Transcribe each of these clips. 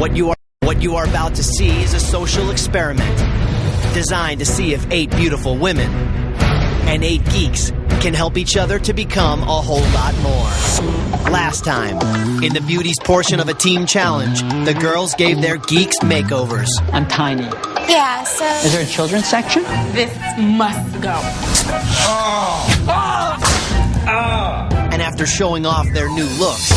What you are about to see is a social experiment designed to see if 8 beautiful women and 8 geeks can help each other to become a whole lot more. Last time, in the beauties portion of a team challenge, the girls gave their geeks makeovers. I'm tiny. Yeah, so... Is there a children's section? This must go. And after showing off their new looks,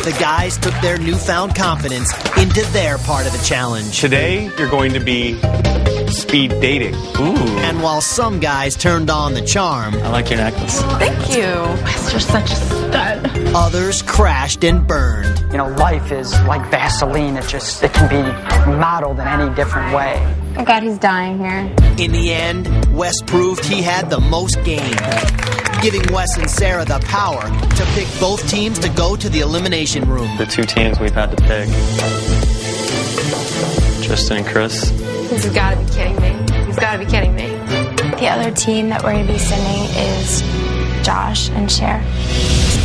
the guys took their newfound confidence into their part of the challenge. Today, you're going to be speed dating. Ooh. And while some guys turned on the charm, I like your necklace. Thank you. You're such a stud. others crashed and burned. You know, life is like Vaseline. It can be modeled in any different way. Oh God, he's dying here. In the end, Wes proved he had the most game, giving Wes and Sarah the power to pick both teams to go to the elimination room. The 2 teams we've had to pick, Tristan and Chris. He's gotta be kidding me. He's gotta be kidding me. The other team that we're gonna be sending is Josh and Cher.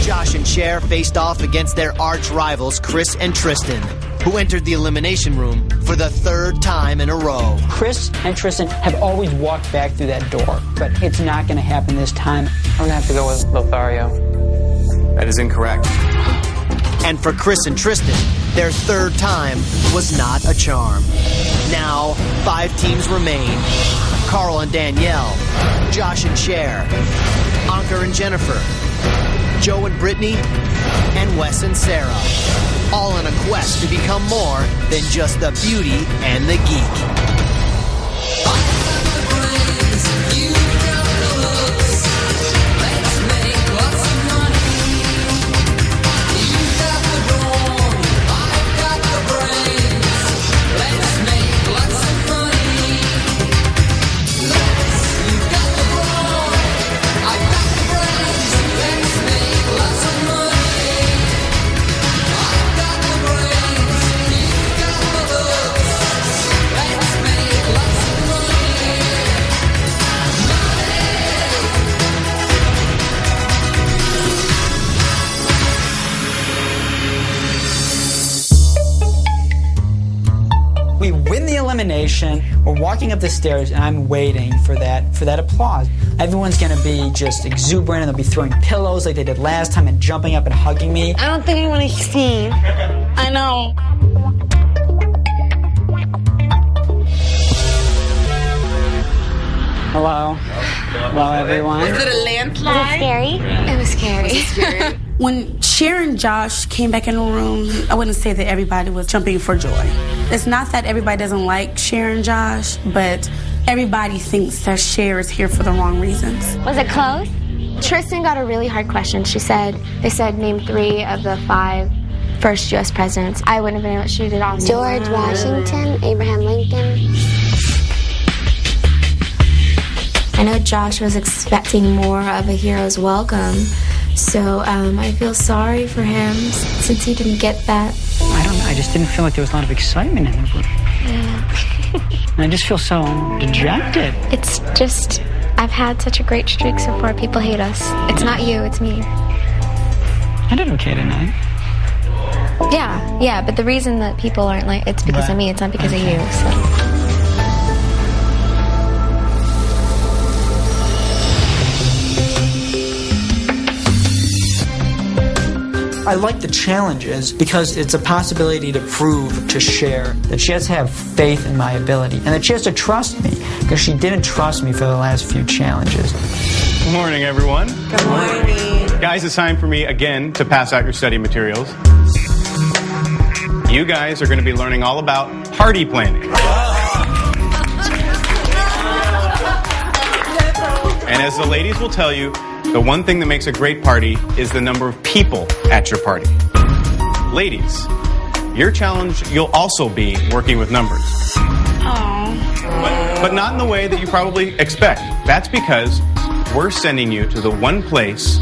Josh and Cher faced off against their arch rivals Chris and Tristan, who entered the elimination room for the 3rd time in a row. Chris and Tristan have always walked back through that door, but it's not going to happen this time. I'm going to have to go with Lothario. That is incorrect. And for Chris and Tristan, their 3rd time was not a charm. Now, 5 teams remain. Carl and Danielle, Josh and Cher, Anka and Jennifer, Joe and Brittany, and Wes and Sarah. All on a quest to become more than just the beauty and the geek. We win the elimination, we're walking up the stairs, and I'm waiting for that applause. Everyone's gonna be just exuberant, and they'll be throwing pillows like they did last time and jumping up and hugging me. I don't think I want to see. I know. Hello. Hello, everyone. Is it a landslide? It was scary. When Cher and Josh came back in the room, I wouldn't say that everybody was jumping for joy. It's not that everybody doesn't like Cher and Josh, but everybody thinks that Cher is here for the wrong reasons. Was it close? Tristan got a really hard question. They said name 3 of the 5 first U.S. presidents. I wouldn't have been able to shoot it off. George Washington, Abraham Lincoln. I know Josh was expecting more of a hero's welcome, so I feel sorry for him since he didn't get that. I don't know, I just didn't feel like there was a lot of excitement in the room. Yeah. And I just feel so dejected. It's just, I've had such a great streak so far. People hate us. It's not you, it's me. I did okay tonight. Yeah, but the reason that people aren't like, it's because of me, it's not because of you, so. I like the challenges because it's a possibility to prove to Cher that she has to have faith in my ability and that she has to trust me because she didn't trust me for the last few challenges. Good morning, everyone. Good morning. Guys, it's time for me again to pass out your study materials. You guys are going to be learning all about party planning. And as the ladies will tell you, the one thing that makes a great party is the number of people at your party. Ladies, your challenge, you'll also be working with numbers. But not in the way that you probably expect. That's because we're sending you to the one place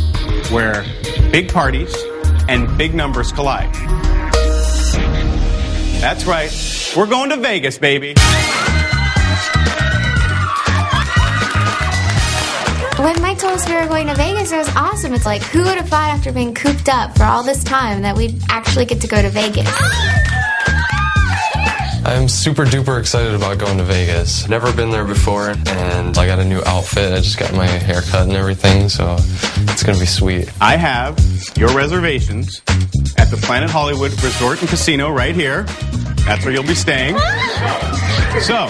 where big parties and big numbers collide. That's right. We're going to Vegas, baby. When Mike told us we were going to Vegas, it was awesome. It's like, who would have thought after being cooped up for all this time that we'd actually get to go to Vegas? I'm super duper excited about going to Vegas. Never been there before, and I got a new outfit. I just got my hair cut and everything, so it's going to be sweet. I have your reservations at the Planet Hollywood Resort and Casino right here. That's where you'll be staying. So,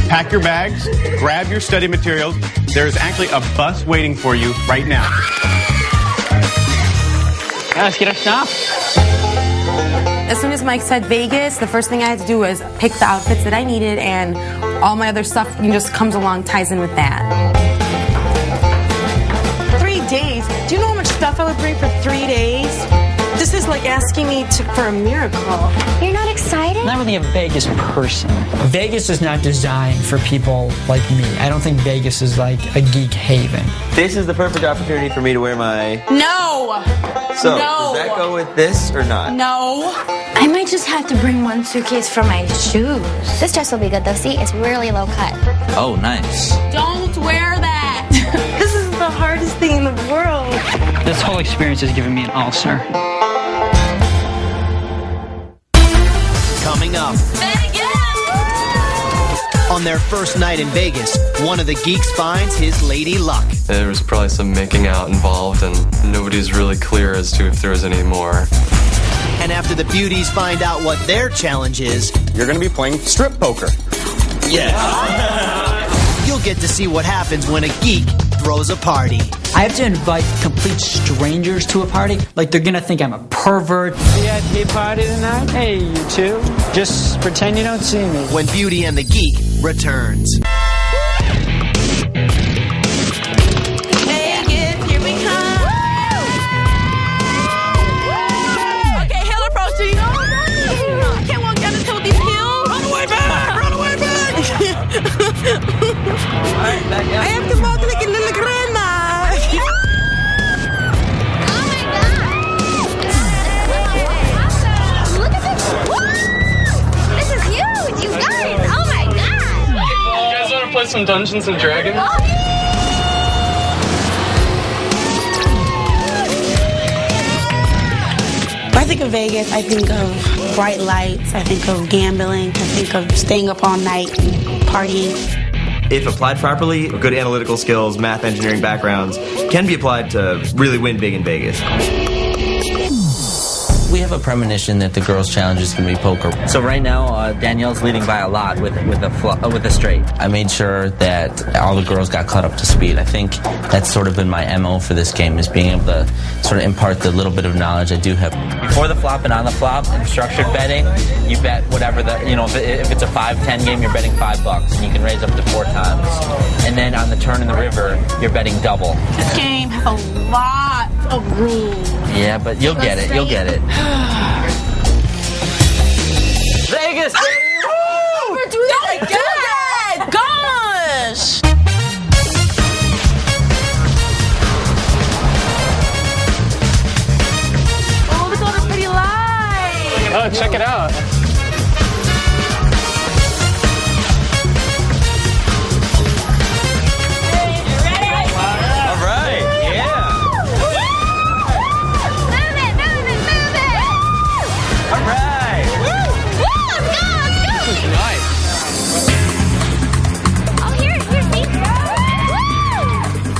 pack your bags, grab your study materials. There's actually a bus waiting for you right now. Let's get our stuff. As soon as Mike said Vegas, the first thing I had to do was pick the outfits that I needed, and all my other stuff just comes along, ties in with that. 3 days? Do you know how much stuff I would bring for 3 days? This is like asking me for a miracle. You're not excited? I'm not really a Vegas person. Vegas is not designed for people like me. I don't think Vegas is like a geek haven. This is the perfect opportunity for me to wear my... No! So, No. does that go with this or not? No. I might just have to bring one suitcase for my shoes. This dress will be good though. See, it's really low cut. Oh, nice. Don't wear that. This is the hardest thing in the world. This whole experience has given me an ulcer. Coming up. On their first night in Vegas, one of the geeks finds his lady luck. There was probably some making out involved, and nobody's really clear as to if there was any more. And after the beauties find out what their challenge is, You're going to be playing strip poker. you'll get to see what happens when a geek throws a party. I have to invite complete strangers to a party. Like, they're gonna think I'm a pervert. VIP party tonight? Hey, you two. Just pretend you don't see me. When Beauty and the Geek returns. Vegas, here we come. Okay, hill approaching. I can't walk down until these hills. Run away back! Run away back! I have to walk like a little grandma. Play some Dungeons and Dragons? When I think of Vegas, I think of bright lights, I think of gambling, I think of staying up all night and partying. If applied properly, good analytical skills, math, engineering backgrounds can be applied to really win big in Vegas. We have a premonition that the girls' challenge is going to be poker. So right now, Danielle's leading by a lot with a straight. I made sure that all the girls got caught up to speed. I think that's sort of been my MO for this game, is being able to sort of impart the little bit of knowledge I do have. Before the flop and on the flop, in structured betting, you bet whatever if it's a 5-10 game, you're betting $5, and you can raise up to 4 times. And then on the turn in the river, you're betting double. This game has a lot of rules. Yeah, but you'll get it. You'll get it. Vegas, baby! We're doing that again! Gosh! Oh, look at all the pretty lights! Oh, check it out. All right, yeah. All right.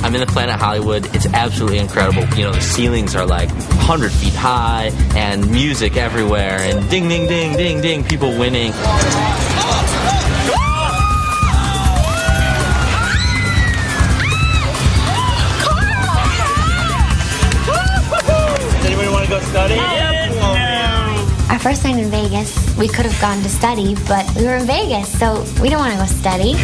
I'm in the Planet Hollywood. It's absolutely incredible. You know, the ceilings are like 100 feet high, and music everywhere, and ding, ding, ding, ding, ding, people winning. Does anybody want to go study? Our first night in Vegas, we could have gone to study, but we were in Vegas, so we don't want to go study.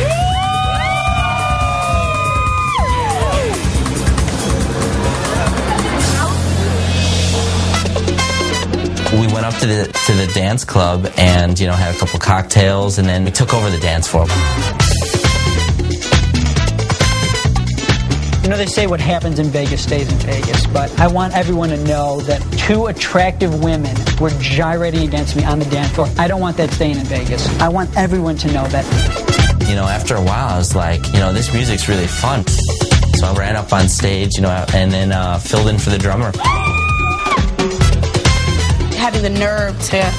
We went up to the dance club and, had a couple cocktails, and then we took over the dance floor. You know, they say what happens in Vegas stays in Vegas, but I want everyone to know that 2 attractive women were gyrating against me on the dance floor. I don't want that staying in Vegas. I want everyone to know that. After a while, I was like, this music's really fun. So I ran up on stage, and then filled in for the drummer. Having the nerve to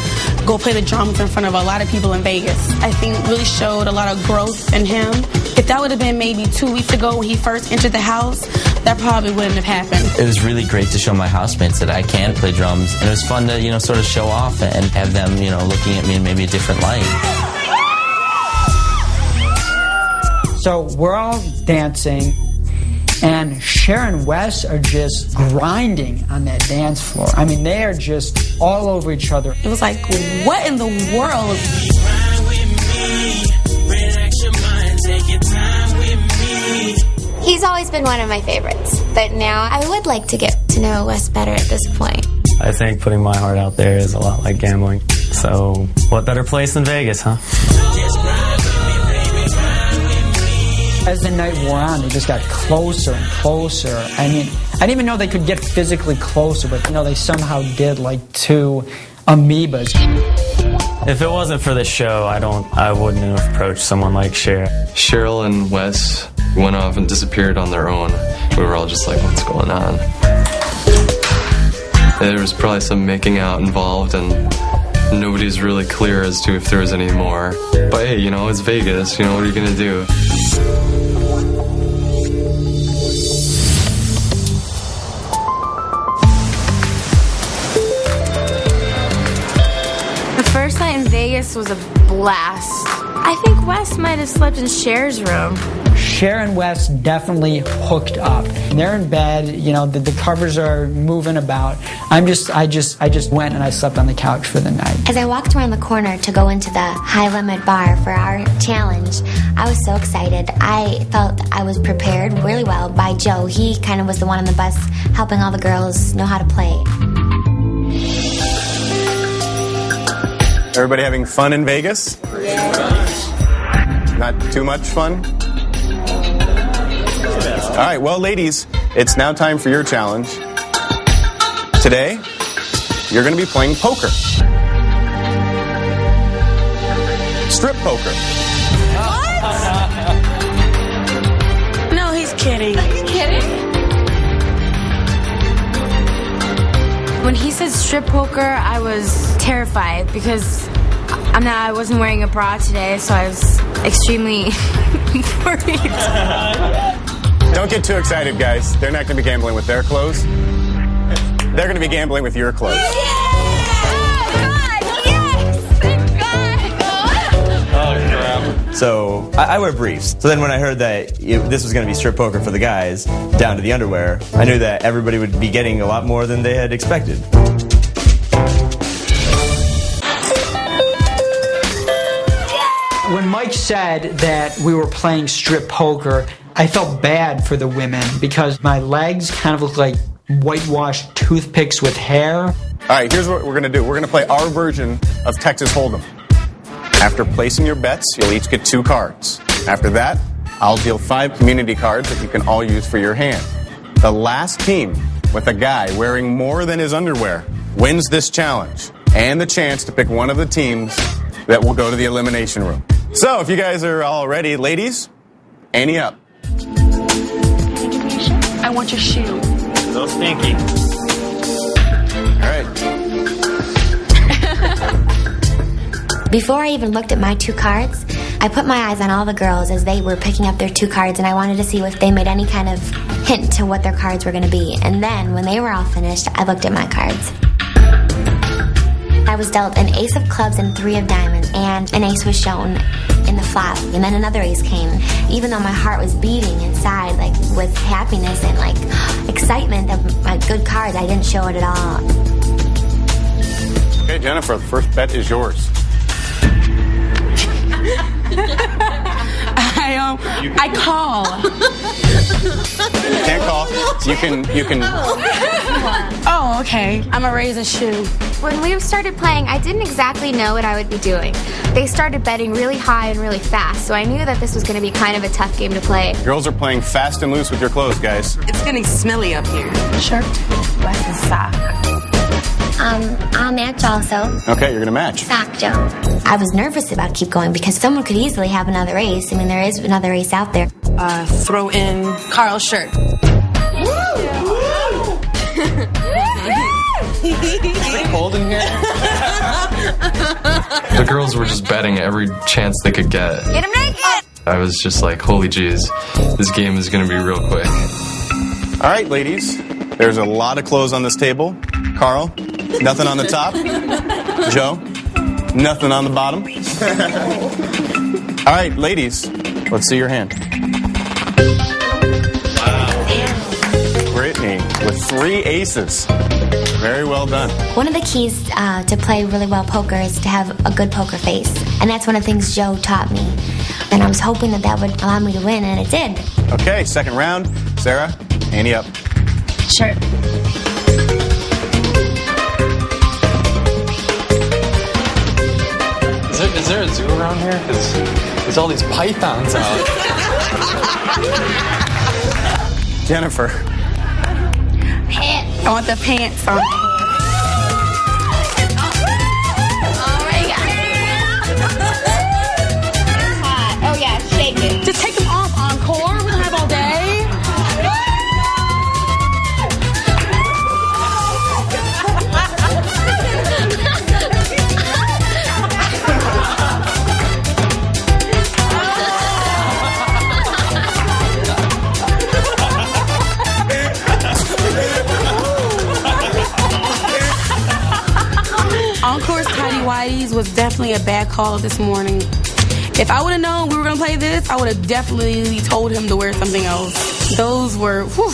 go play the drums in front of a lot of people in Vegas, I think really showed a lot of growth in him. If that would have been maybe 2 weeks ago when he first entered the house, that probably wouldn't have happened. It was really great to show my housemates that I can play drums, and it was fun to, sort of show off and have them, looking at me in maybe a different light. So we're all dancing, and Cher and Wes are just grinding on that dance floor. I mean, they are just all over each other. It was like, what in the world? He's always been one of my favorites, but now I would like to get to know Wes better at this point. I think putting my heart out there is a lot like gambling. So, what better place than Vegas, huh? As the night wore on, they just got closer and closer. I mean, I didn't even know they could get physically closer, but they somehow did, like two amoebas. If it wasn't for this show, I wouldn't have approached someone like Cher. Cheryl and Wes went off and disappeared on their own. We were all just like, what's going on? There was probably some making out involved, and nobody's really clear as to if there was any more. But hey, it's Vegas, what are you gonna do? The first night in Vegas was a blast. I think Wes might have slept in Cher's room. Cher and Wes definitely hooked up. They're in bed, the covers are moving about. I just went and I slept on the couch for the night. As I walked around the corner to go into the high limit bar for our challenge, I was so excited. I felt I was prepared really well by Joe. He kind of was the one on the bus helping all the girls know how to play. Everybody having fun in Vegas? Not too much fun? All right, well, ladies, it's now time for your challenge. Today, you're going to be playing poker. Strip poker. What? No, he's kidding. He's kidding? When he said strip poker, I was terrified because I wasn't wearing a bra today, so I was extremely worried. Don't get too excited, guys. They're not going to be gambling with their clothes. They're going to be gambling with your clothes. So I wear briefs. So then when I heard that this was going to be strip poker for the guys, down to the underwear, I knew that everybody would be getting a lot more than they had expected. When Mike said that we were playing strip poker, I felt bad for the women because my legs kind of look like whitewashed toothpicks with hair. All right, here's what we're going to do. We're going to play our version of Texas Hold'em. After placing your bets, you'll each get 2 cards. After that, I'll deal 5 community cards that you can all use for your hand. The last team with a guy wearing more than his underwear wins this challenge and the chance to pick one of the teams that will go to the elimination room. So if you guys are all ready, ladies, ante up. I want your shoe. So stinky. All right. Before I even looked at my 2 cards, I put my eyes on all the girls as they were picking up their 2 cards, and I wanted to see if they made any kind of hint to what their cards were going to be. And then, when they were all finished, I looked at my cards. I was dealt an ace of clubs and 3 of diamonds, and an ace was shown in the flop, and then another ace came. Even though my heart was beating inside, like, with happiness and, like, excitement of my good cards, I didn't show it at all. Okay, Jennifer, the first bet is yours. I call. You can't call. You can. Oh, okay. I'm gonna raise a shoe. When we started playing, I didn't exactly know what I would be doing. They started betting really high and really fast, so I knew that this was going to be kind of a tough game to play. Girls are playing fast and loose with your clothes, guys. It's getting smelly up here. Shirt, Wes's sock. I'll match also. Okay, you're gonna match. Sock, Joe. I was nervous about keep going because someone could easily have another ace. I mean, there is another ace out there. throw in Carl's shirt. Is it cold in here? The girls were just betting every chance they could get. Get him naked! I was just like, holy jeez, this game is going to be real quick. All right, ladies. There's a lot of clothes on this table. Carl, nothing on the top. Joe, nothing on the bottom. All right, ladies, let's see your hand. Wow. Brittany with 3 aces. Very well done. One of the keys to play really well poker is to have a good poker face. And that's one of the things Joe taught me. And I was hoping that that would allow me to win, and it did. Okay, second round. Sarah, ante up. Sure. Is there a zoo around here? Because there's all these pythons out. Jennifer. Pants. I want the pants on. Oh yeah, shake it. Just take them off, Encore. We don't have all day. Encore's Tidy Whities was definitely a bad call this morning. If I would have known we were going to play this, I would have definitely told him to wear something else. Those were, whew.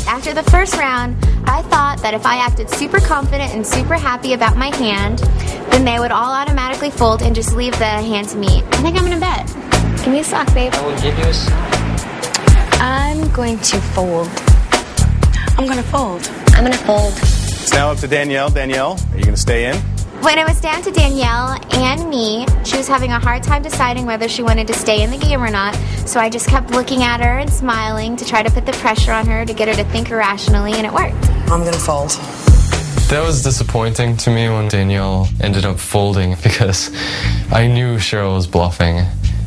After the first round, I thought that if I acted super confident and super happy about my hand, then they would all automatically fold and just leave the hand to me. I think I'm going to bet. Give me a sock, babe. I will give you a sock. I'm going to fold. I'm going to fold. I'm going to fold. It's now up to Danielle. Danielle, are you going to stay in? When it was down to Danielle and me, she was having a hard time deciding whether she wanted to stay in the game or not, so I just kept looking at her and smiling to try to put the pressure on her to get her to think irrationally, and it worked. I'm gonna fold. That was disappointing to me when Danielle ended up folding because I knew Cheryl was bluffing,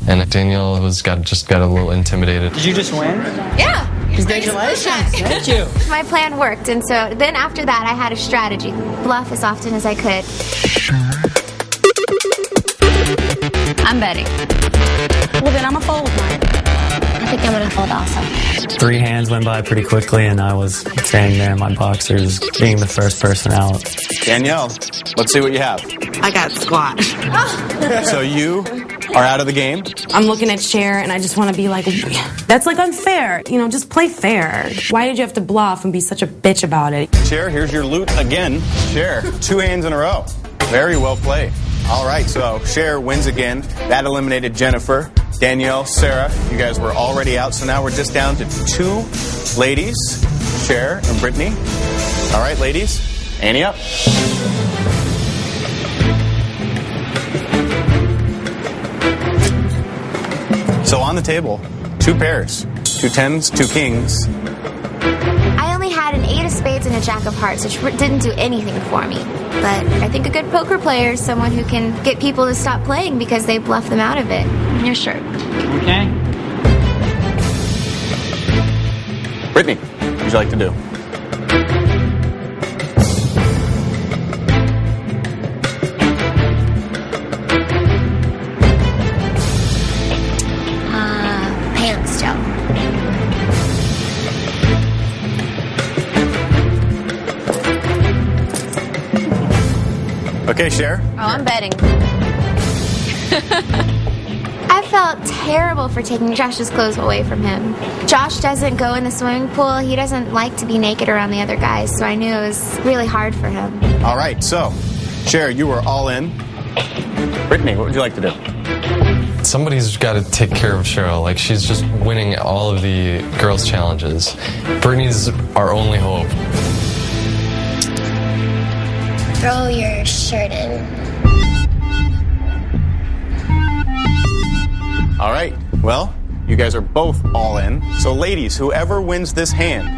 and Danielle just got a little intimidated. Did you just win? Yeah! Congratulations. Thank you. My plan worked, and so then after that I had a strategy. Bluff as often as I could. I'm betting. Well, then I'm a fold, Mike. I think I'm going to fold also. 3 hands went by pretty quickly, and I was standing there in my boxers, being the first person out. Danielle, let's see what you have. I got squat. So you are out of the game? I'm looking at Cher, and I just want to be like, that's like unfair. You know, just play fair. Why did you have to bluff and be such a bitch about it? Cher, here's your loot again. Cher, 2 hands in a row. Very well played. All right, so Cher wins again. That eliminated Jennifer. Danielle, Sarah, you guys were already out, so now we're just down to 2 ladies, Cher and Brittany. All right, ladies, ante up. So on the table, 2 pairs, 2 tens, 2 kings. I only had an 8 of spades and a jack of hearts, which didn't do anything for me. But I think a good poker player is someone who can get people to stop playing because they bluff them out of it. Your shirt. Okay. Brittany, what would you like to do? Pants, Joe. Okay, Cher. Oh, I'm betting. I felt terrible for taking Josh's clothes away from him. Josh doesn't go in the swimming pool. He doesn't like to be naked around the other guys, so I knew it was really hard for him. All right, so, Cher, you were all in. Brittany, what would you like to do? Somebody's got to take care of Cheryl. Like, she's just winning all of the girls' challenges. Brittany's our only hope. Throw your shirt in. All right, well, you guys are both all in. So, ladies, whoever wins this hand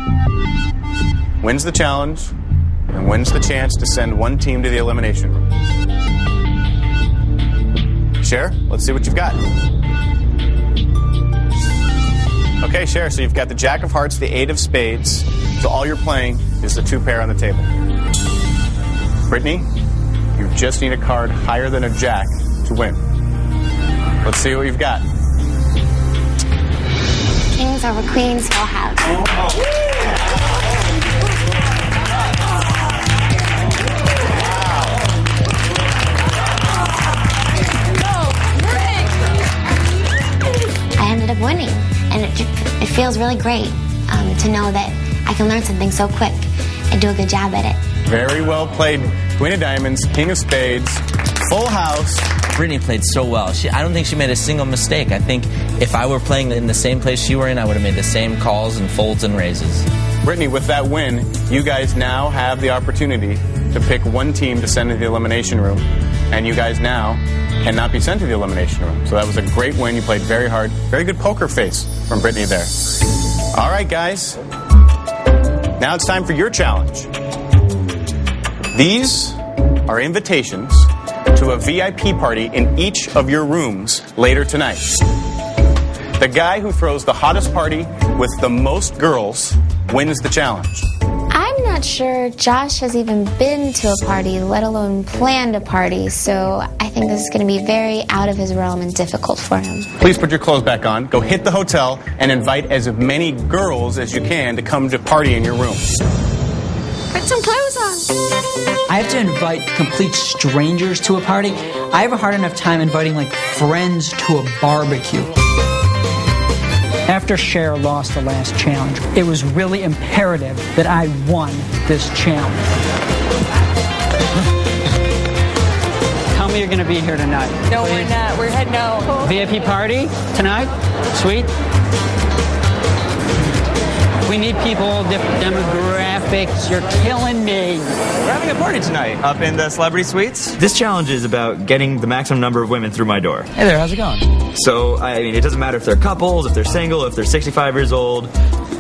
wins the challenge and wins the chance to send one team to the elimination room. Cher, let's see what you've got. Okay, Cher, so you've got the Jack of Hearts, the 8 of Spades. So all you're playing is the 2 pair on the table. Brittany, you just need a card higher than a Jack to win. Let's see what you've got. Kings over queens, full house. I ended up winning, and it feels really great to know that I can learn something so quick and do a good job at it. Very well played. Queen of Diamonds, King of Spades, full house. Brittany played so well. I don't think she made a single mistake. I think if I were playing in the same place you were in, I would have made the same calls and folds and raises. Brittany, with that win, you guys now have the opportunity to pick one team to send to the elimination room, and you guys now cannot be sent to the elimination room. So that was a great win. You played very hard. Very good poker face from Brittany there. All right, guys. Now it's time for your challenge. These are invitations to a VIP party in each of your rooms later tonight. The guy who throws the hottest party with the most girls wins the challenge. I'm not sure Josh has even been to a party, let alone planned a party, so I think this is going to be very out of his realm and difficult for him. Please put your clothes back on, go hit the hotel, and invite as many girls as you can to come to party in your room. Put some clothes on. I have to invite complete strangers to a party. I have a hard enough time inviting like friends to a barbecue. After Cher lost the last challenge, it was really imperative that I won this challenge. Tell me you're going to be here tonight. No, please. We're not. We're heading out. VIP party tonight? Sweet. We need people, different demographics. You're killing me. We're having a party tonight up in the Celebrity Suites. This challenge is about getting the maximum number of women through my door. Hey there, how's it going? So, I mean, it doesn't matter if they're couples, if they're single, if they're 65 years old,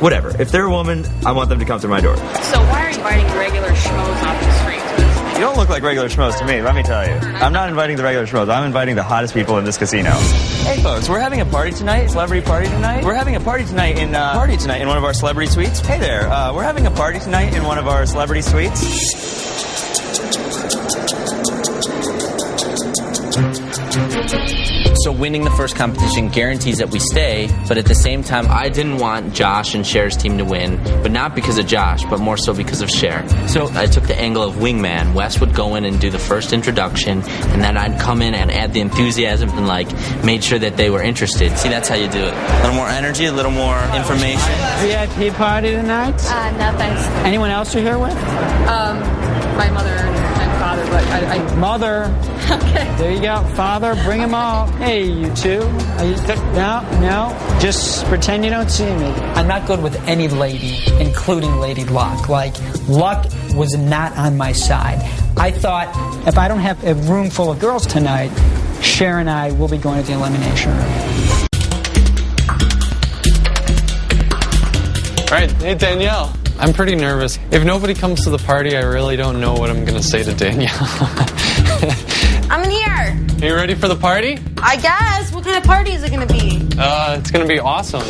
whatever. If they're a woman, I want them to come through my door. So why are you inviting regular schmoes off the street to this? You don't look like regular schmoes to me, let me tell you. I'm not inviting the regular schmoes, I'm inviting the hottest people in this casino. Hey folks, we're having a party tonight, celebrity party tonight. We're having a party tonight in one of our celebrity suites. Hey there, we're having a party tonight in one of our celebrity suites. So winning the first competition guarantees that we stay, but at the same time, I didn't want Josh and Cher's team to win, but not because of Josh, but more so because of Cher. So I took the angle of wingman. Wes would go in and do the first introduction, and then I'd come in and add the enthusiasm and made sure that they were interested. See, that's how you do it. A little more energy, a little more information. VIP party tonight? No thanks. Anyone else you're here with? My mother and father, but I Mother. Okay. There you go. Father, bring them all. Hey, you two. No. Just pretend you don't see me. I'm not good with any lady, including Lady Luck. Luck was not on my side. I thought, if I don't have a room full of girls tonight, Cher and I will be going to the elimination room. All right, hey Danielle. I'm pretty nervous. If nobody comes to the party, I really don't know what I'm going to say to Danielle. I'm in here. Are you ready for the party? I guess. What kind of party is it going to be? It's going to be awesome.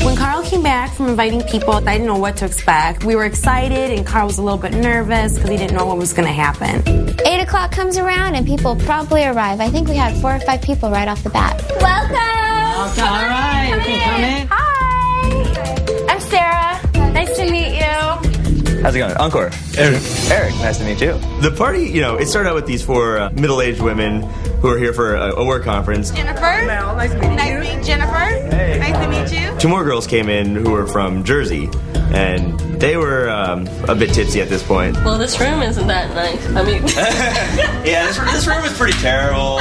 When Carl came back from inviting people, I didn't know what to expect. We were excited, and Carl was a little bit nervous because he didn't know what was going to happen. 8 o'clock comes around and people probably arrive. I think we had 4 or 5 people right off the bat. Welcome! Okay, all right. You can come in. Hi! I'm Sarah. Nice to meet you. How's it going? Encore. Eric, nice to meet you. The party, it started out with these 4 middle-aged women who are here for a work conference. Jennifer. Mel, nice to meet you. Nice to meet Jennifer. Hey. Nice to meet you. 2 more girls came in who were from Jersey, and they were a bit tipsy at this point. Well, this room isn't that nice. I mean... Yeah, this room is pretty terrible.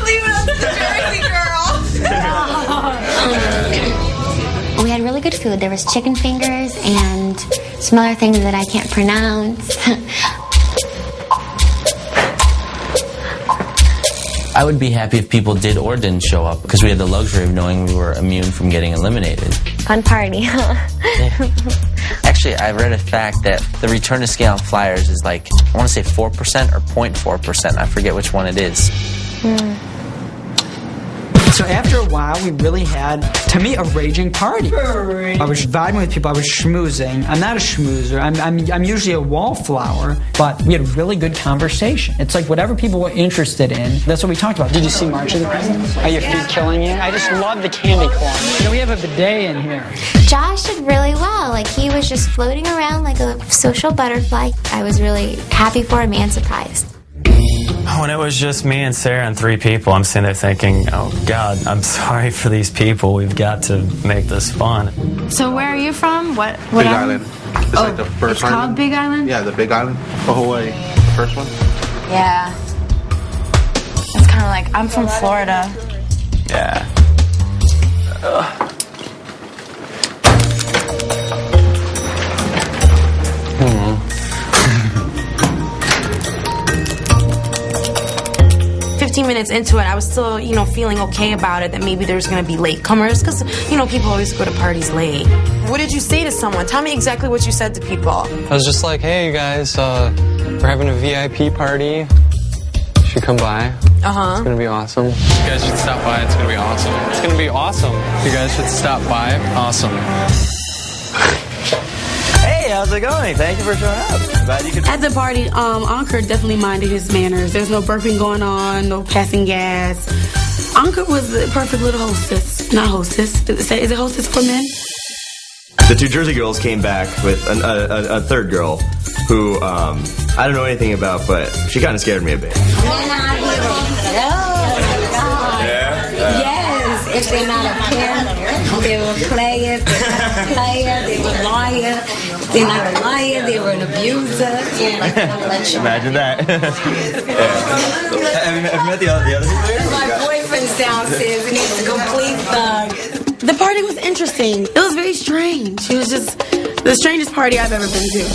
Leave it up to the Jersey girl. We had really good food. There was chicken fingers and some other things that I can't pronounce. I would be happy if people did or didn't show up because we had the luxury of knowing we were immune from getting eliminated. Fun party, huh? Yeah. Actually, I read a fact that the return to scale on flyers is I want to say 4% or 0.4%. I forget which one it is. So after a while, we really had, to me, a raging party. I was vibing with people. I was schmoozing. I'm not a schmoozer. I'm usually a wallflower, but we had really good conversation. It's like whatever people were interested in, that's what we talked about. Did you see March of the Presents? Are your feet killing you? I just love the candy corn. You know, we have a bidet in here. Josh did really well. Like, he was just floating around like a social butterfly. I was really happy for him and surprised. When it was just me and Sarah and 3 people, I'm sitting there thinking, oh God, I'm sorry for these people. We've got to make this fun. So where are you from? What Big Island. It's like the first it's called Big Island? Yeah, the Big Island. For Hawaii. The first one. Yeah. It's kind of like, I'm from Florida. Yeah. 15 minutes into it, I was still, feeling okay about it, that maybe there's going to be latecomers, because, people always go to parties late. What did you say to someone? Tell me exactly what you said to people. I was just like, hey, you guys, we're having a VIP party. You should come by. Uh-huh. It's going to be awesome. You guys should stop by. It's going to be awesome. It's going to be awesome. You guys should stop by. Awesome. Hey, how's it going? Thank you for showing up. Glad you could. At the party, Ankur definitely minded his manners. There's no burping going on, no passing gas. Ankur was the perfect little hostess. Not hostess. Is it hostess for men? The 2 Jersey girls came back with a third girl who I don't know anything about, but she kind of scared me a bit. Yes, if they're not a parent, they were players, they were liars, they're not a liar, they were an abuser. Imagine that. Have you met the other people here? My boyfriend's downstairs and he's a complete thug. The party was interesting. It was very strange. It was just the strangest party I've ever been to.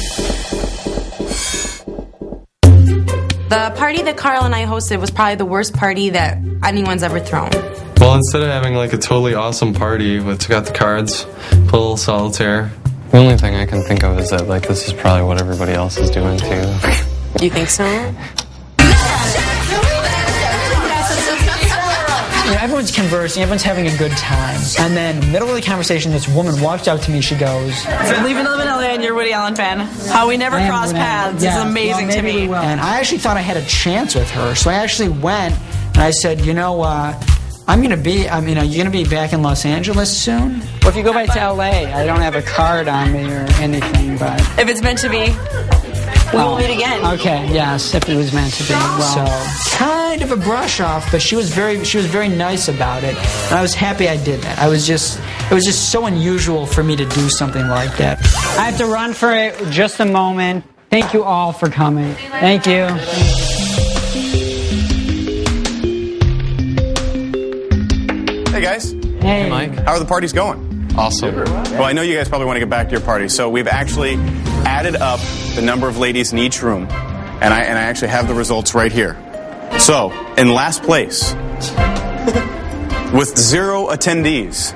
The party that Carl and I hosted was probably the worst party that anyone's ever thrown. Well, instead of having like a totally awesome party, we took out the cards, put a little solitaire. The only thing I can think of is that like this is probably what everybody else is doing too. You think so? Everyone's conversing, everyone's having a good time. And then, middle of the conversation, this woman walks up to me, she goes... So leave in LA and you're a Woody Allen fan. How we never crossed paths is amazing to me. And I actually thought I had a chance with her, so I actually went and I said, are you going to be back in Los Angeles soon? Well, if you go back to LA, I don't have a card on me or anything, but... If it's meant to be, we will meet again. Okay, yes, if it was meant to be. Well, so, kind of a brush off, but she was very nice about it, and I was happy I did that. It was just so unusual for me to do something like that. I have to run for it just a moment. Thank you all for coming. Thank you. Hey guys. Hey Mike. How are the parties going? Awesome. Well, I know you guys probably want to get back to your party, so we've actually added up the number of ladies in each room, and I actually have the results right here. So, in last place, with 0 attendees,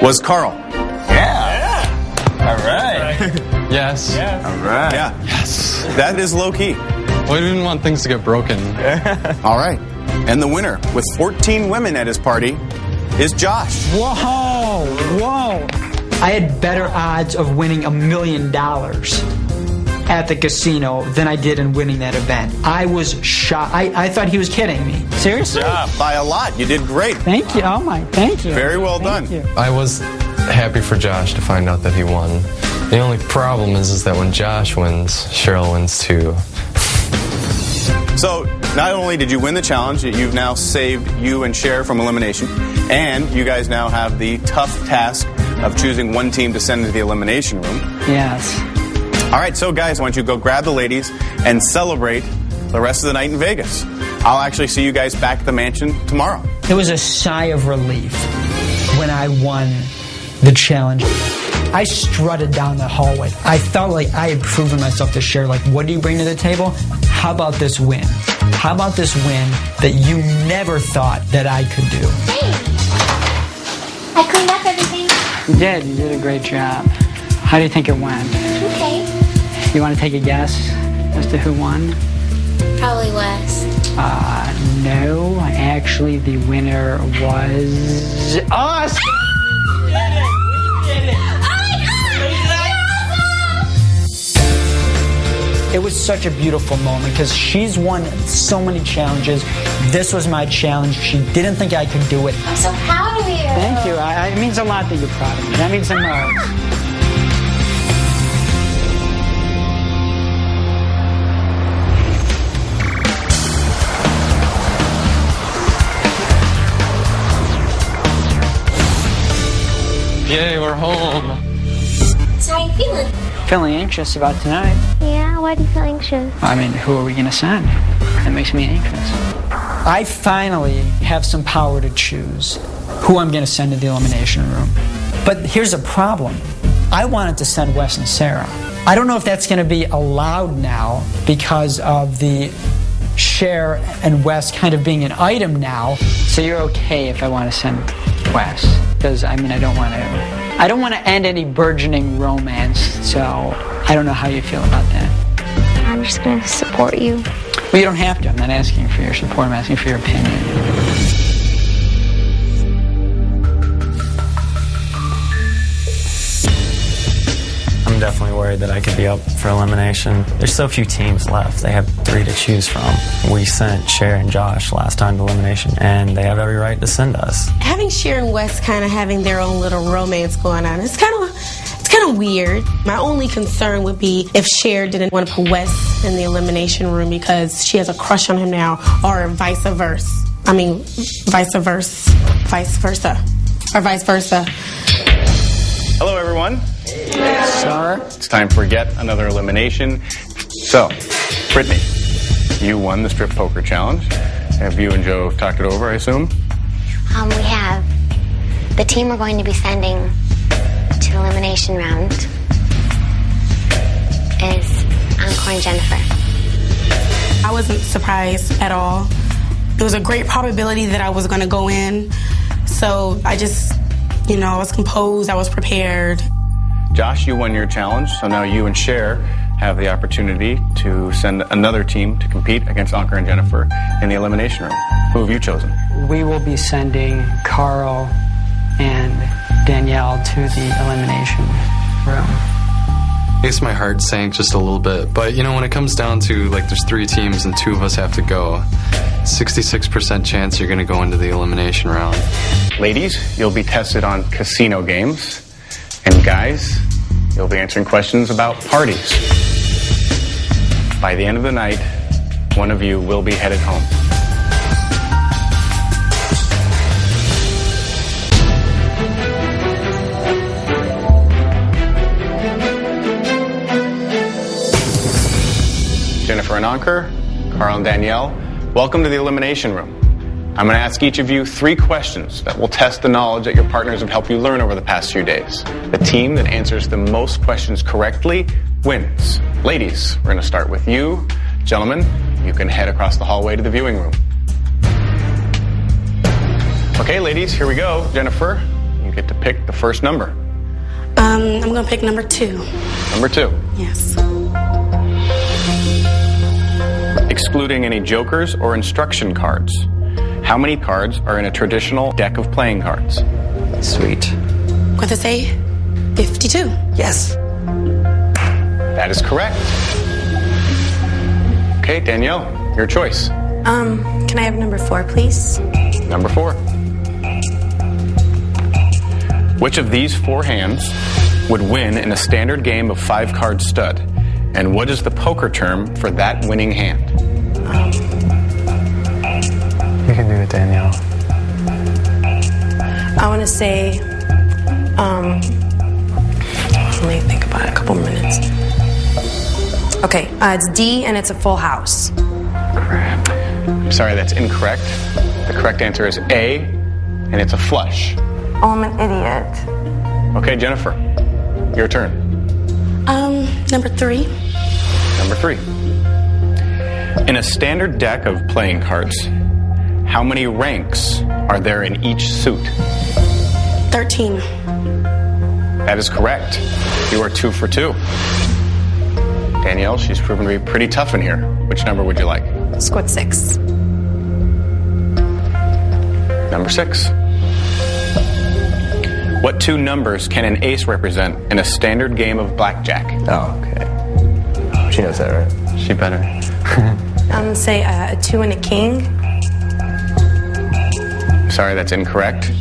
was Carl. Yeah. All right. Yes. All right. Yeah. Yes. That is low key. We didn't want things to get broken. All right. And the winner, with 14 women at his party, is Josh. Whoa. I had better odds of winning $1 million at the casino than I did in winning that event. I was shocked. I thought he was kidding me. Seriously? Yeah, by a lot. You did great. Thank you. Oh my, thank you. Very well Thank done. you. I was happy for Josh to find out that he won. The only problem is that when Josh wins, Cheryl wins too. So, not only did you win the challenge, you've now saved you and Cher from elimination, and you guys now have the tough task of choosing one team to send into the elimination room. Yes. All right, so guys, why don't you go grab the ladies and celebrate the rest of the night in Vegas. I'll actually see you guys back at the mansion tomorrow. It was a sigh of relief when I won the challenge. I strutted down the hallway. I felt like I had proven myself to Cher. Like, what do you bring to the table? How about this win? How about this win that you never thought that I could do? Hey, I cleaned up everything. You did. You did a great job. How do you think it went? Okay. You want to take a guess as to who won? Probably Wes. No, actually the winner was us. It was such a beautiful moment because she's won so many challenges. This was my challenge. She didn't think I could do it. I'm so proud of you. Thank you. It means a lot that you're proud of me. That means the most. Yay, we're home. So how are you feeling? Feeling anxious about tonight. Yeah, why do you feel anxious? I mean, who are we going to send? That makes me anxious. I finally have some power to choose who I'm going to send to the elimination room. But here's a problem. I wanted to send Wes and Sarah. I don't know if that's going to be allowed now because of the Cher and Wes kind of being an item now. So you're okay if I want to send Wes? Because, I mean, I don't want to end any burgeoning romance, so I don't know how you feel about that. I'm just going to support you. Well, you don't have to. I'm not asking for your support. I'm asking for your opinion. I'm definitely worried that I could be up for elimination. There's so few teams left. They have 3 to choose from. We sent Cher and Josh last time to elimination, and they have every right to send us. Having Cher and Wes kind of having their own little romance going on, it's kind of weird. My only concern would be if Cher didn't want to put Wes in the elimination room because she has a crush on him now, or vice versa. Hello, everyone. Sir? It's time for yet another elimination. So, Brittany, you won the strip poker challenge. Have you and Joe talked it over, I assume? We have. The team we're going to be sending to the elimination round is Encore and Jennifer. I wasn't surprised at all. There was a great probability that I was going to go in. So I just, I was composed, I was prepared. Josh, you won your challenge, so now you and Cher have the opportunity to send another team to compete against Ankur and Jennifer in the elimination room. Who have you chosen? We will be sending Carl and Danielle to the elimination room. I guess my heart sank just a little bit, but when it comes down to there's 3 teams and 2 of us have to go, 66% chance you're going to go into the elimination round. Ladies, you'll be tested on casino games. And guys, you'll be answering questions about parties. By the end of the night, one of you will be headed home. Jennifer and Ankur, Carl and Danielle, welcome to the elimination room. I'm going to ask each of you 3 questions that will test the knowledge that your partners have helped you learn over the past few days. The team that answers the most questions correctly wins. Ladies, we're going to start with you. Gentlemen, you can head across the hallway to the viewing room. Okay, ladies, here we go. Jennifer, you get to pick the first number. I'm going to pick number 2. Number 2. Yes. Excluding any jokers or instruction cards, how many cards are in a traditional deck of playing cards? Sweet. I'm going to say 52. Yes. That is correct. Okay, Danielle, your choice. Can I have number 4, please? Number 4. Which of these 4 hands would win in a standard game of 5-card stud? And what is the poker term for that winning hand? You can do it, Danielle. I want to say, let me think about it, a couple minutes. Okay, it's D and it's a full house. Crap. I'm sorry, that's incorrect. The correct answer is A, and it's a flush. Oh, I'm an idiot. Okay, Jennifer, your turn. Number 3. Number 3. In a standard deck of playing cards, how many ranks are there in each suit? 13. That is correct. You are 2 for 2. Danielle, she's proven to be pretty tough in here. Which number would you like? Let's go with 6. Number 6. What two numbers can an ace represent in a standard game of blackjack? Oh, okay. She knows that, right? She better. Say a 2 and a king. Sorry, that's incorrect.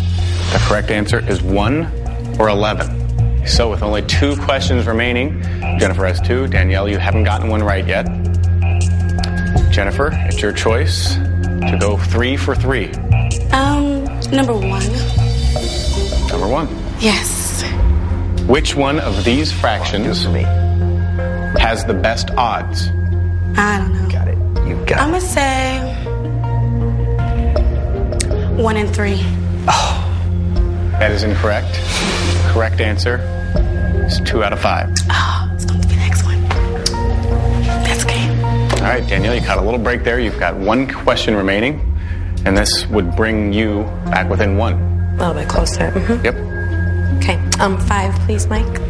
The correct answer is 1 or 11. So with only 2 questions remaining, Jennifer has 2. Danielle, you haven't gotten one right yet. Jennifer, it's your choice to go 3 for 3. Number 1. Number 1. Yes. Which one of these fractions has the best odds? I don't know. Got it. You got I'm gonna say 1 and 3. That is incorrect. Correct answer is 2 out of 5. Oh, it's going to be the next one. That's okay. All right, Danielle, you caught a little break there. You've got 1 question remaining, and this would bring you back within 1. A little bit closer. Mm-hmm. Yep. Okay. 5, please, Mike.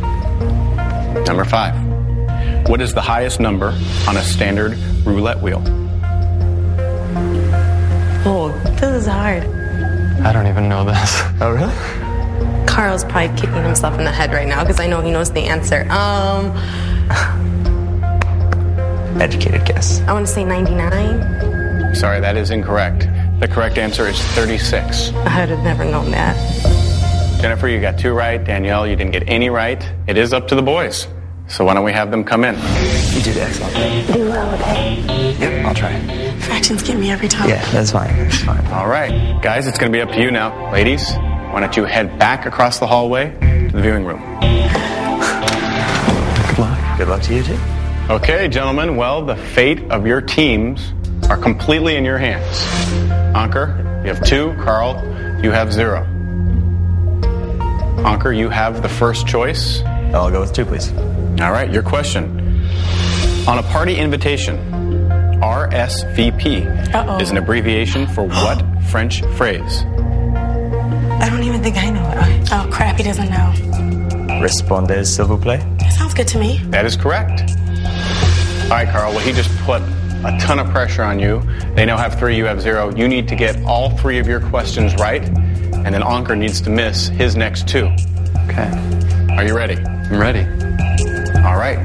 Number 5. What is the highest number on a standard roulette wheel? Oh, this is hard. I don't even know this. Oh, really? Carl's probably kicking himself in the head right now because I know he knows the answer. Educated guess. I want to say 99. Sorry, that is incorrect. The correct answer is 36. I would have never known that. Jennifer, you got 2 right. Danielle, you didn't get any right. It is up to the boys. So why don't we have them come in? You did excellent. Do well, okay? Yep, I'll try. Fractions get me every time. Yeah, that's fine. That's fine. All right. Guys, it's going to be up to you now. Ladies, why don't you head back across the hallway to the viewing room. Good luck. Good luck to you, too. Okay, gentlemen. Well, the fate of your teams are completely in your hands. Ankur, you have 2. Carl, you have 0. Ankur, you have the first choice. I'll go with 2, please. All right, your question. On a party invitation, RSVP is an abbreviation for what French phrase? I don't even think I know it. Oh, crap, he doesn't know. Respondez, s'il vous plaît. That sounds good to me. That is correct. All right, Carl, well, he just put a ton of pressure on you. They now have 3, you have 0. You need to get all 3 of your questions right, and then Ankur needs to miss his next 2. Okay. Are you ready? I'm ready. All right.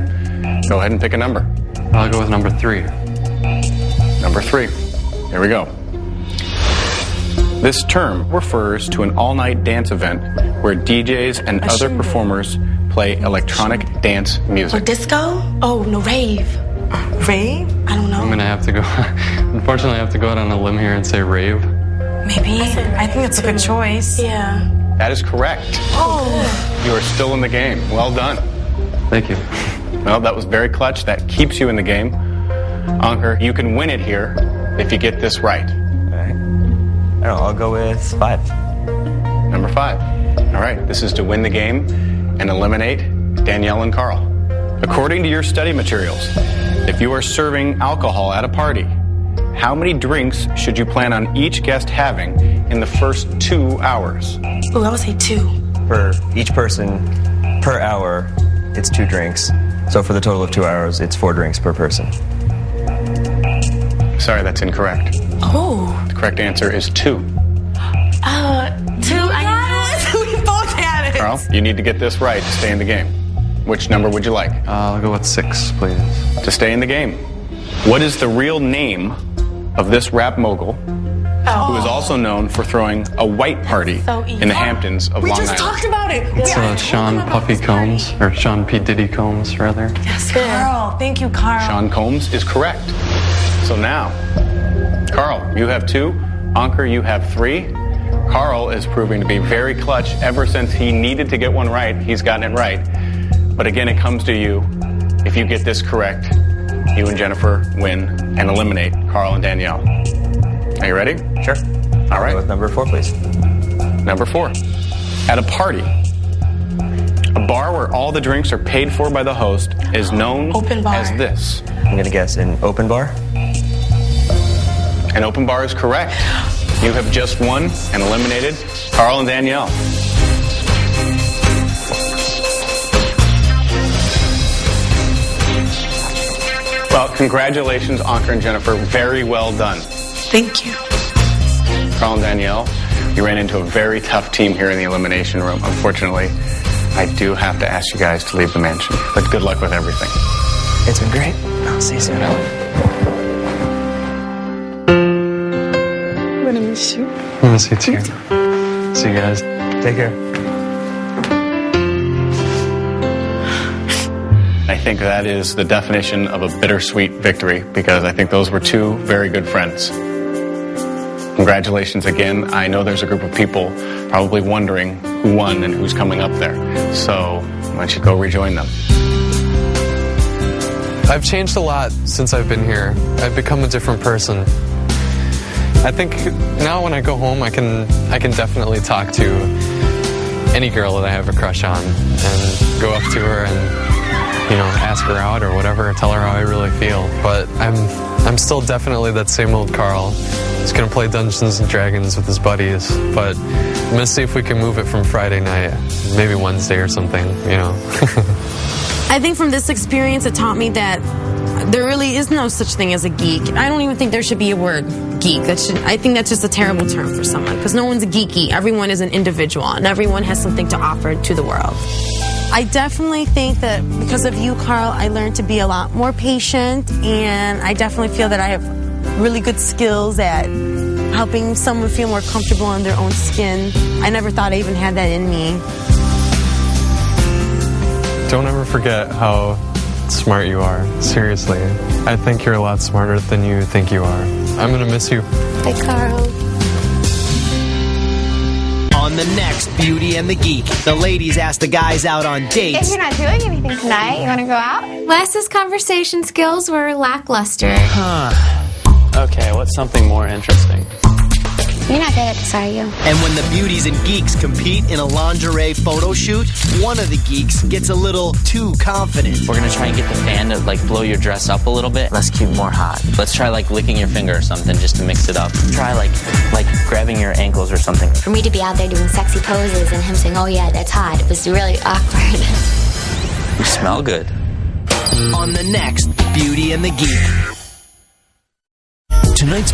Go ahead and pick a number. I'll go with number 3. Number 3. Here we go. This term refers to an all-night dance event where DJs and other performers play electronic dance Or music. disco? Oh, no, rave. Rave? I don't know. I'm going to have to go, unfortunately, I have to go out on a limb here and say rave. Maybe. I think it's a good choice. Yeah. That is correct. Oh. You are still in the game. Well done. Thank you. Well, that was very clutch. That keeps you in the game. Ankur, you can win it here if you get this right. All right. I don't know, I'll go with 5. Number 5. All right, this is to win the game and eliminate Danielle and Carl. According to your study materials, if you are serving alcohol at a party, how many drinks should you plan on each guest having in the first 2 hours? Ooh, I would say 2. For each person, per hour, it's 2 drinks. So for the total of 2 hours, it's 4 drinks per person. Sorry, that's incorrect. Oh. The correct answer is 2. 2. I knew it. We both had it. Carl, you need to get this right to stay in the game. Which number would you like? I'll go with 6, please. To stay in the game. What is the real name of this rap mogul who is also known for throwing a white party in the Hamptons of Long Island? We just talked about it. It's Sean Puffy Combs, or Sean P. Diddy Combs, rather. Yes, Carl. Thank you, Carl. Sean Combs is correct. So now, Carl, you have 2. Ankur, you have 3. Carl is proving to be very clutch ever since he needed to get one right. He's gotten it right. But again, it comes to you. If you get this correct, you and Jennifer win and eliminate Carl and Danielle. Are you ready? Sure. All right. Go with number 4, please. Number 4. At a party, a bar where all the drinks are paid for by the host is known as this. I'm going to guess an open bar. An open bar is correct. You have just won and eliminated Carl and Danielle. Well, congratulations, Ankur and Jennifer. Very well done. Thank you. Carl and Danielle, You ran into a very tough team here in the elimination room. Unfortunately, I do have to ask you guys to leave the mansion. But good luck with everything. It's been great. I'll see you soon. I'm gonna miss you. I miss you too. See you guys. Take care. I think that is the definition of a bittersweet victory because I think those were two very good friends. Congratulations again. I know there's a group of people probably wondering who won and who's coming up there. So why don't you go rejoin them? I've changed a lot since I've been here. I've become a different person. I think now when I go home, I can definitely talk to any girl that I have a crush on and go up to her and, you know, ask her out or whatever, tell her how I really feel. But I'm still definitely that same old Carl. He's gonna play Dungeons and Dragons with his buddies, but I'm gonna see if we can move it from Friday night, maybe Wednesday or something, you know. I think from this experience, it taught me that there really is no such thing as a geek. I don't even think there should be a word geek. I think that's just a terrible term for someone because no one's a geeky. Everyone is an individual and everyone has something to offer to the world. I definitely think that because of you, Carl, I learned to be a lot more patient, and I definitely feel that I have really good skills at helping someone feel more comfortable in their own skin. I never thought I even had that in me. Don't ever forget how smart you are. Seriously. I think you're a lot smarter than you think you are. I'm gonna miss you. Bye, Carl. On the next Beauty and the Geek, the ladies ask the guys out on dates. If you're not doing anything tonight, you want to go out? Les's conversation skills were lackluster. Okay, what's something more interesting? You're not good at this, are you? And when the beauties and geeks compete in a lingerie photo shoot, one of the geeks gets a little too confident. We're gonna try and get the fan to like blow your dress up a little bit. Let's keep it more hot. Let's try like licking your finger or something just to mix it up. Try like grabbing your ankles or something. For me to be out there doing sexy poses and him saying, "Oh yeah, that's hot," it was really awkward. You smell good. On the next Beauty and the Geek. Tonight's